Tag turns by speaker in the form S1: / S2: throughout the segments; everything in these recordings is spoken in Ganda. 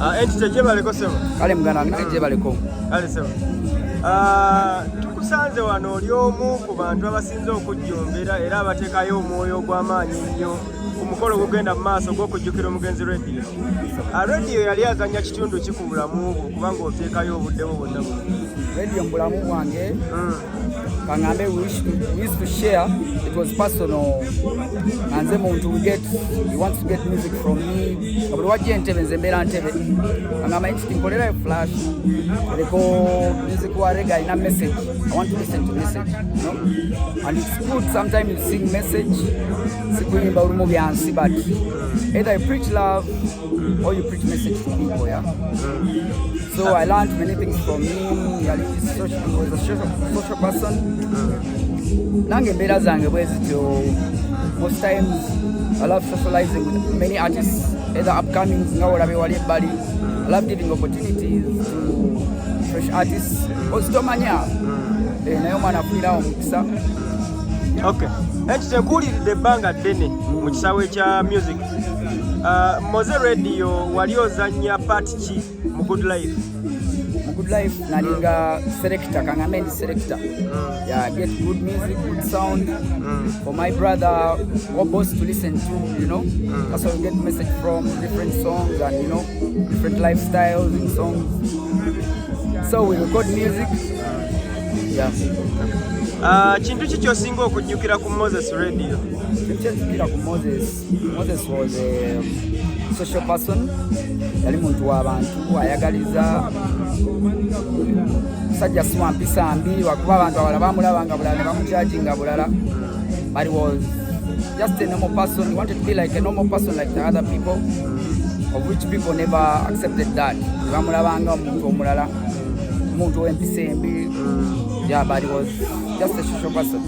S1: Entity jebaleko sebo.
S2: Kale muganda wange jebaleko.
S1: Kale sebo. Tukusanze wano oli omu ku bantu abasinze okujjombera era abateekayo omwoyo ogw'amaanyi nnyo ku mukolo ogugenda mu maaso gw'okujjukira omugenzi radio. Radio yali azanya kitundu ki ku bulamu bwo kubanga oteekayo obudde bwo bwonna bwo?
S2: Radio mu bulamu bwange kangambe we used to share. It was personal. And then he wants to get music from me. But what you enter is a better enter. And I'm interested in a flash. They go music warega in a message. I want to listen to message. You know? And it's good sometimes you sing message. But either you preach love or you preach message to people, yeah. So I learned many things from him. He was a social person. Most times I love socializing with many artists, either upcoming, I love giving opportunities to fresh artists.
S1: Okay. Nkuwuliridde ebbanga ddene mu kisaawe kya music. Mowzey Radio wali ozannya part ki mu Good Life?
S2: Good life, nalinga selector, kangambe selector. Yeah, get good music, good sound for my brother or boss to listen to, you know. That's how we get message from different songs and, you know, different lifestyles and songs. So we record music. Yeah.
S1: Kintu ki ky'osinga okujjukira ku Mowzey Radio?
S2: Kintu ku Mowzey was a social person. Yali muntu w'abantu ayagaliza sajja siwampisa mbi wakuba abantu abala bamulabanga bulala ne bamukyajinga bulala. But he was just a normal person. He wanted to be like a normal person like the other people, of which people never accepted that. Bamulabanga omuntu omulala, omuntu w'empisa embi. Yeah, but he was just a social person.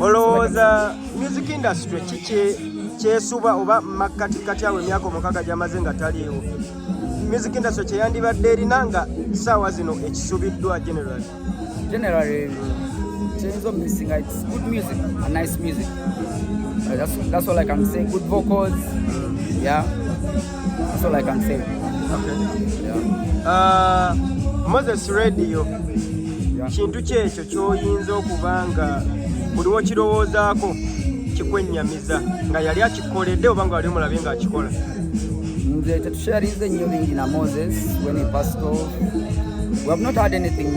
S1: Olowooza music industry kyesuba oba makatikati awo emyaka omukaaga gy'amaze nga taliiwo, music industry kyeyandibadde erina nga ssaawa zino ekisubiddwa
S2: generally change missing. It's good music and nice music. That's all I can say. Good vocals. Yeah, that's all I can say.
S1: Okay. Yeah. Mowzey Radio kintu kyekyo ky'oyinza okuba nga buli wokirowoozaako kikwennyamiza nga yali akikoledde oba nga wali omulabye ng'akikola?
S2: Nze tetusharinze nnyo bingi na Moses when he passed off. We have not had anything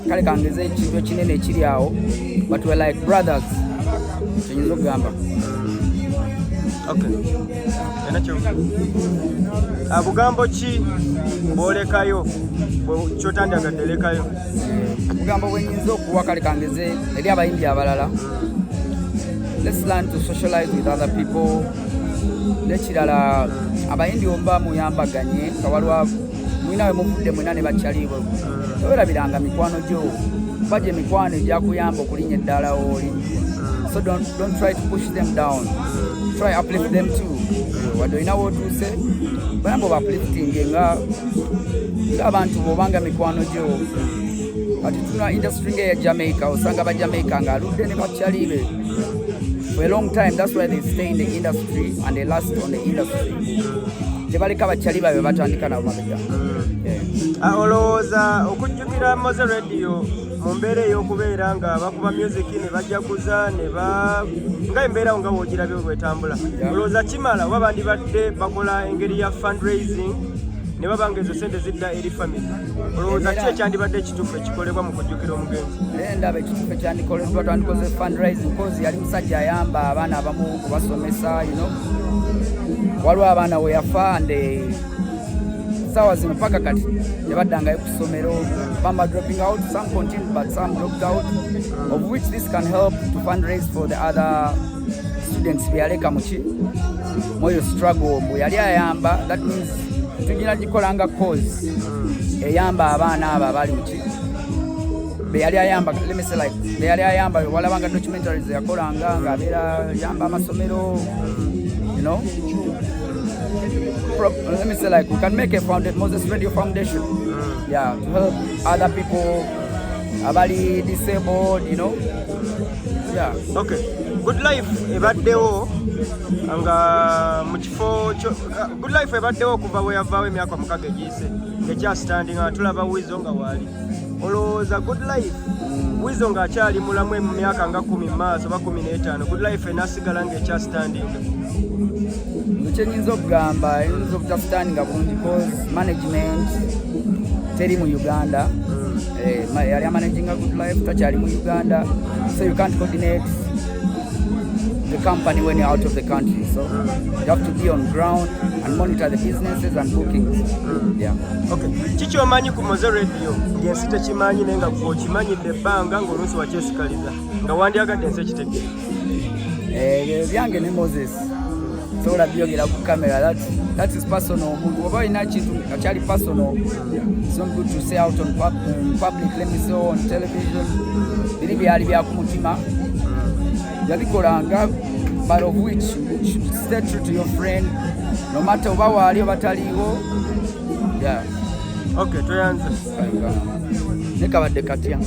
S2: kale kangeze ekintu ekinene ekiri awo, but we're like brothers. Kyenyinza okugamba.
S1: Okay. Bugambo ki bw'olekayo ky'otandyagadde lekayo?
S2: Bugambo bwe nnyinza okuwa kale kangeze eri abayimbi abalala. Let's learn to socialize with other people. Nekirala abayimbi omba muyambaganye nga waliwo mwina we muvudde mwina ne bakyaliibwe. Towerabiranga mikwano gyo kuba gye mikwano egyakuyamba okulinnya eddala w'oli. So don't try to push them down. Try uplift them too. Wadde olina w'otuuse bayamba oba-uplifting nga abantu bw'obanga mikwano gyo. Kati tuna industry ng'eya Jamaica osanga Jamaica ng'aludde ne bakyaliibe. For a long time, that's why they stay in the industry and they last on the industry. Tebaleka bakyali babe batandika nabo mabega.
S1: Olowooza okujjukira Mowzey Radio mu mbeera ey'okubeera nga bakuba music ne bajaguza nga embeera nga woogirabye bwetambula. Olowooza kimala oba bandibadde bakola engeri ya fundraising ne babanga ezo sente zidda eri family? Olowooza ki ekyandibadde ekituufu ekikolebwa mu kujjukira omugenzi?
S2: Ndaba ekituufu ekyandikoleddwa twandikoze fundraising cause yali musajja ayamba abaana abamu kubasomesa, you know. Waliwo abaana we yafa nde ssaawa zino paka kati tebaddangayo ku ssomero. Bamba dropping out, some continued but some dropped out, of which this can help to fundraise for the other students beyaleka moyo struggle bwe yali ayamba. That means tujina gikolanga cause eyamba abaana abo abali beyali ayamba. Let me say like beyali ayamba walabanga documentaries yakolanga nga abeera yamba amasomero, you know. Let me say like we can make a Mowzey Radio Foundation, yeah, to help other people abali disabled, you know. Yeah.
S1: Okay. Good Life ebaddewo nga mu kifo Good Life ebaddewo okuva we yavaawo emyaka mukaga egiyise ng'ekyasitandi nga tulaba Weasel nga waali olowooza Good Life Weasel ng'akyali mulamu mu myaka nga 10 maaso oba 15 Good Life enasigala ng'ekyasitandinga
S2: kyenyinza okugamba eyinza obutasitandinga bulungi cause management teri mu Uganda yali amanaginga Good Life takyali mu Uganda so you can't coordinate the company when you're out of the country, so you have to be on ground and monitor the businesses and bookings. Yeah.
S1: Okay. Kiki omanyi ku Mowzey Radio ngensi tekimanyi naye nga gw'okimanyidde ebbanga ng'oluusi wakyesikaliza nga wandyagadde ensi ekitegeera?
S2: Byange ne Moses sobola byogera ku camera that is personal. Omuntu oba olina kintu akyali personal, it's not good to say out on public, let me say on television. Biri byali bya ku mutima yabikolanga, but of which you should stay true to your friend no matter oba waali oba taliiwo. Yeah.
S1: Okay, tuyanze
S2: nekabadde katya